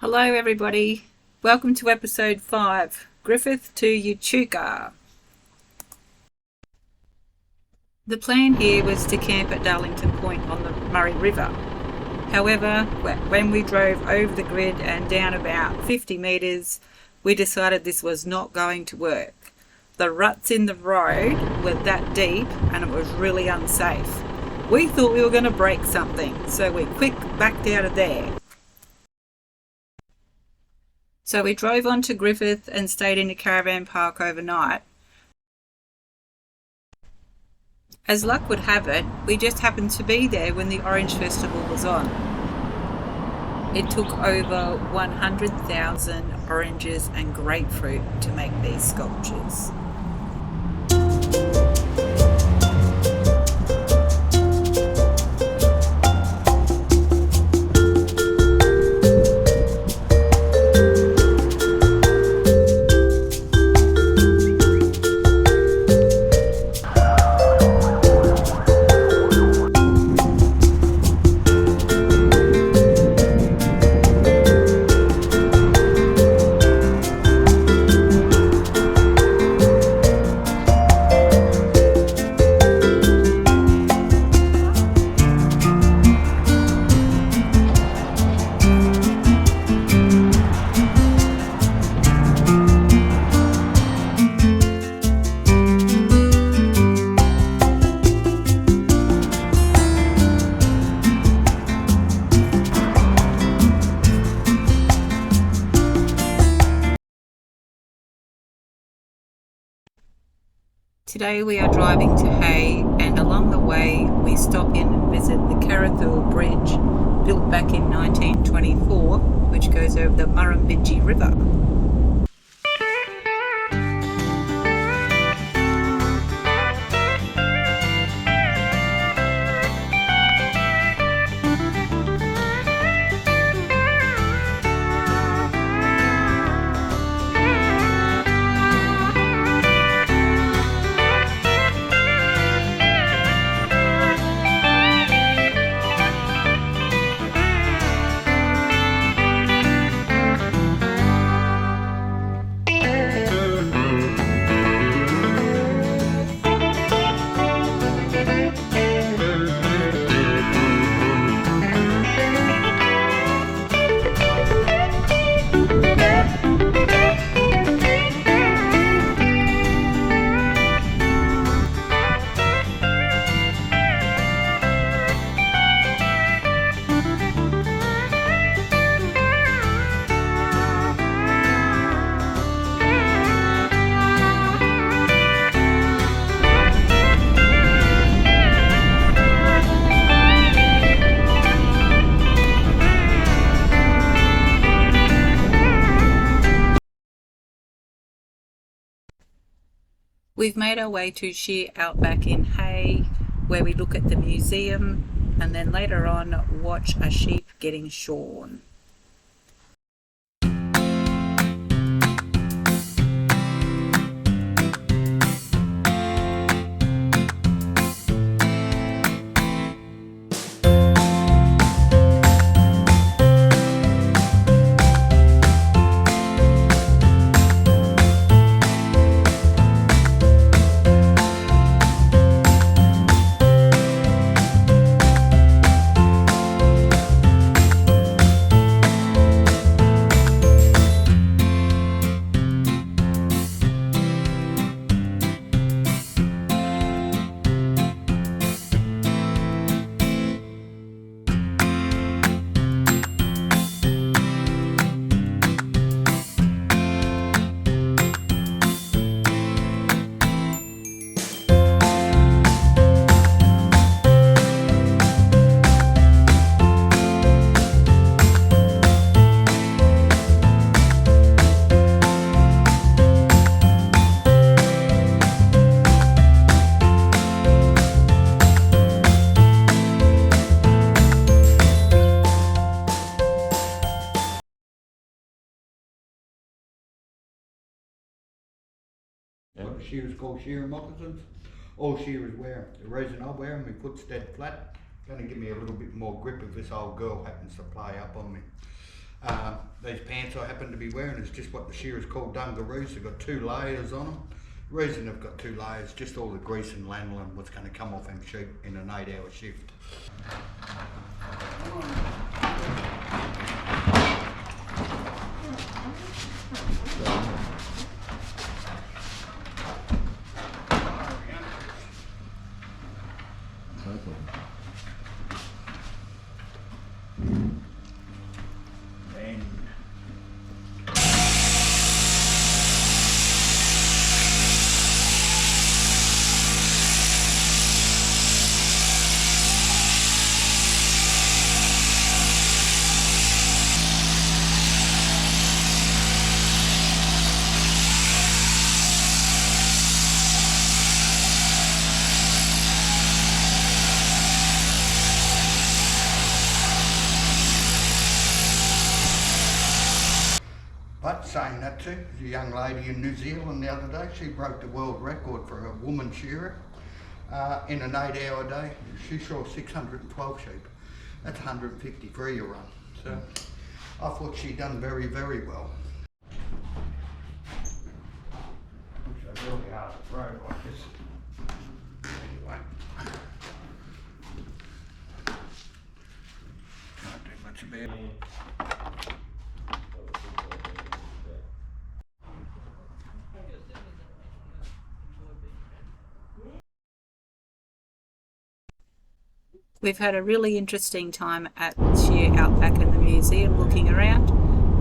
Hello everybody, welcome to episode 5, Griffith to Echuca. The plan here was to camp at Darlington Point on the Murray River. However, when we drove over the grid and down about 50 metres, we decided this was not going to work. The ruts in the road were that deep and it was really unsafe. We thought we were going to break something, so we quick backed out of there. So we drove on to Griffith and stayed in a caravan park overnight. As luck would have it, we just happened to be there when the Orange Festival was on. It took over 100,000 oranges and grapefruit to make these sculptures. Today we are driving to Hay, and along the way we stop in and visit the Carrathool Bridge, built back in 1924, which goes over the Murrumbidgee River. We've made our way to sheer outback in Hay, where we look at the museum and then later on watch a sheep getting shorn. What the shearers call shearing moccasins. All shearers wear. The reason I wear them, my foot's dead flat. Gonna give me a little bit more grip if this old girl happens to play up on me. These pants I happen to be wearing is just what the shearers call dungaroos. They've got 2 layers on them. The reason they've got 2 layers, just all the grease and lanolin what's going to come off them sheep in an 8-hour shift. But saying that too, there's a young lady in New Zealand the other day, she broke the world record for a woman shearer in an 8-hour day. She saw 612 sheep. That's 153 a run. So I thought she'd done very, very well. It's really hard to throw like this. Anyway. Can't do much about it. We've had a really interesting time at Shear out back in the museum looking around,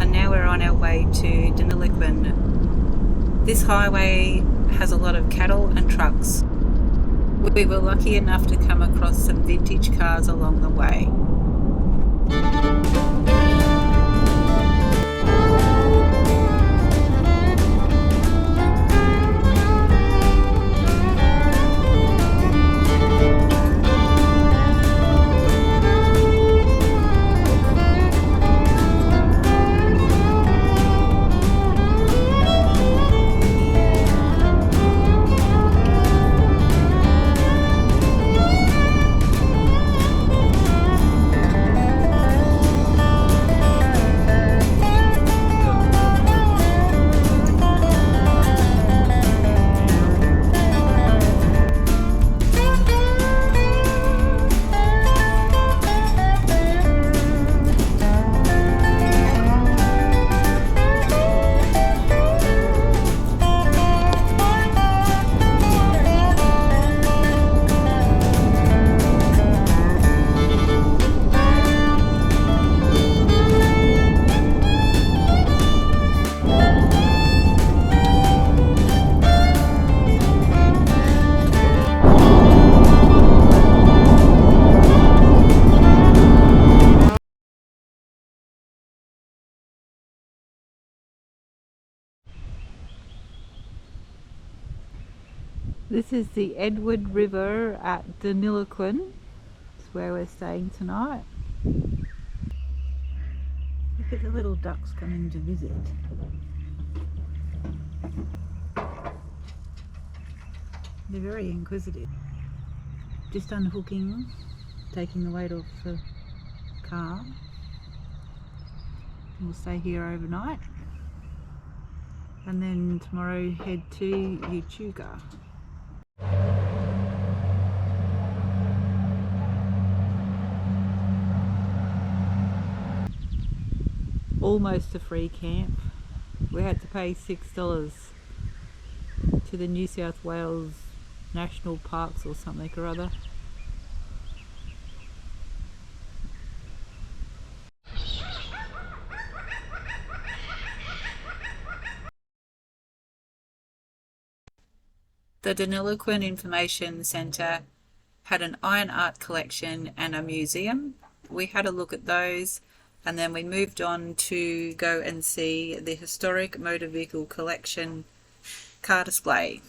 and now we're on our way to Deniliquin. This highway has a lot of cattle and trucks. We were lucky enough to come across some vintage cars along the way. This is the Edward River at Deniliquin. It's where we're staying tonight. Look at the little ducks coming to visit. They're very inquisitive. Just unhooking, taking the weight off the car. We'll stay here overnight. And then tomorrow head to Echuca. Almost a free camp. We had to pay $6 to the New South Wales National Parks or something or other. The Deniliquin Information Centre had an iron art collection and a museum. We had a look at those, and then we moved on to go and see the historic motor vehicle collection car display.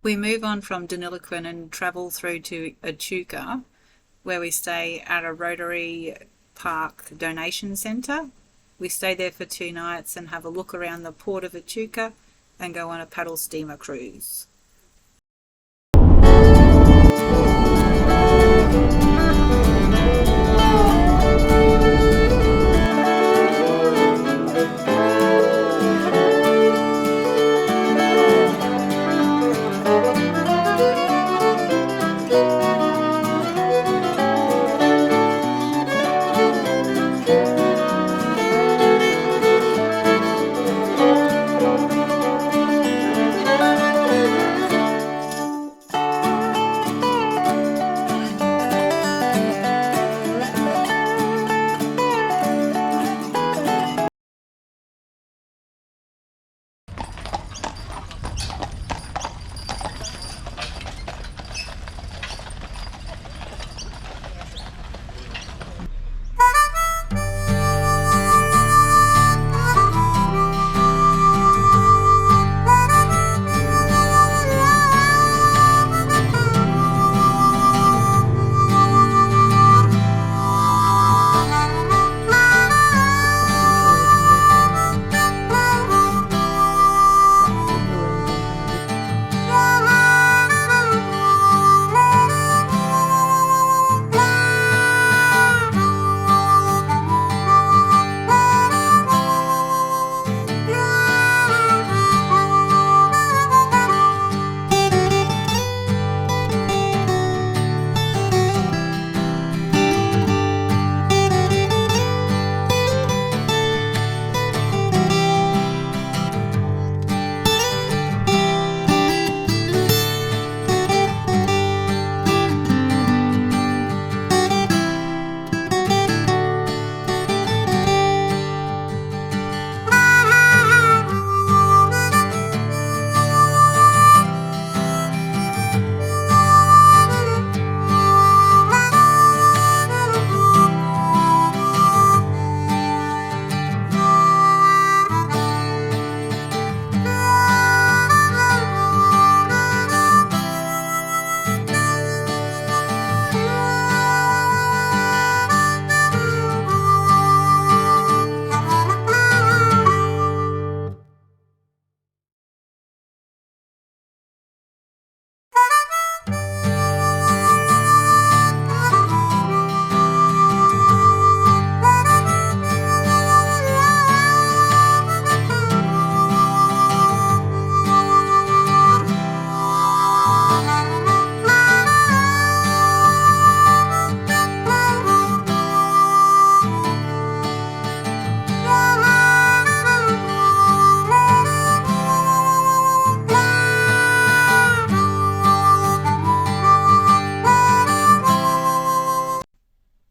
We move on from Deniliquin and travel through to Echuca, where we stay at a Rotary Park donation centre. We stay there for 2 nights and have a look around the port of Echuca and go on a paddle steamer cruise.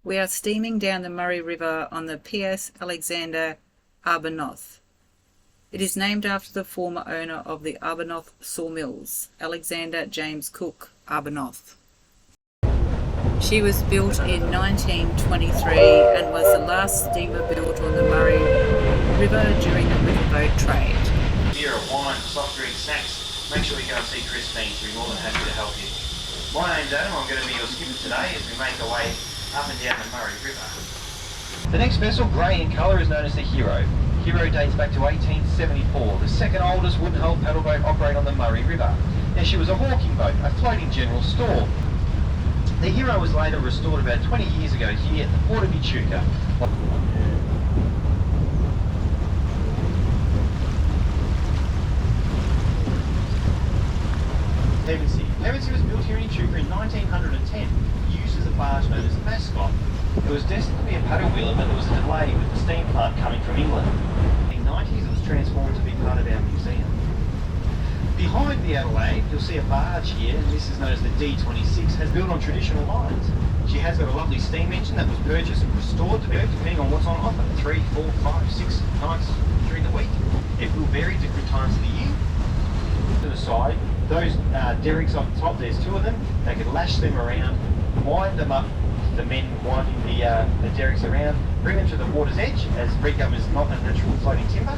We are steaming down the Murray River on the PS Alexander Arbuthnot. It is named after the former owner of the Arbuthnot sawmills, Alexander James Cook Arbuthnot. She was built in 1923 and was the last steamer built on the Murray River during the riverboat trade. Beer, wine, soft drink, snacks, make sure you go and see Christine. She'll be more than happy to help you. My name's Adam, I'm going to be your skipper today as we make our way up and down the Murray River. The next vessel, grey in colour, is known as the Hero. Hero dates back to 1874, the second oldest wooden-hull paddle boat operating on the Murray River. Now she was a hawking boat, a floating general store. The Hero was later restored about 20 years ago here at the port of Echuca. Pevensey was built here in Echuca in 1910, used as a barge known as the Mascot. It was destined to be a paddle wheeler, but there was a delay with the steam plant coming from England. In the 1990s, it was transformed to be part of our museum. Behind the Adelaide, you'll see a barge here, and this is known as the D26, has built on traditional lines. She has got a lovely steam engine that was purchased and restored to be depending on what's on offer, 3, 4, 5, 6 nights during the week. It will vary different times of the year. To the side, those derricks on top, there's 2 of them. They can lash them around, wind them up, the men winding the derricks around, bring them to the water's edge, as Regum is not a natural floating timber.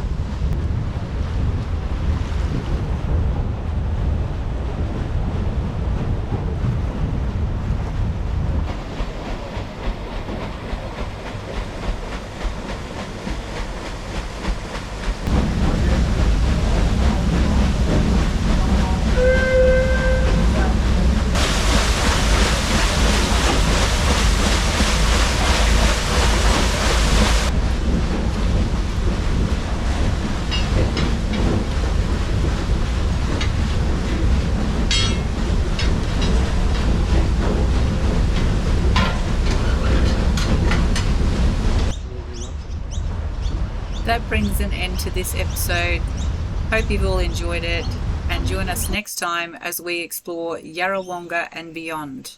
That brings an end to this episode. Hope you've all enjoyed it, and join us next time as we explore Yarrawonga and beyond.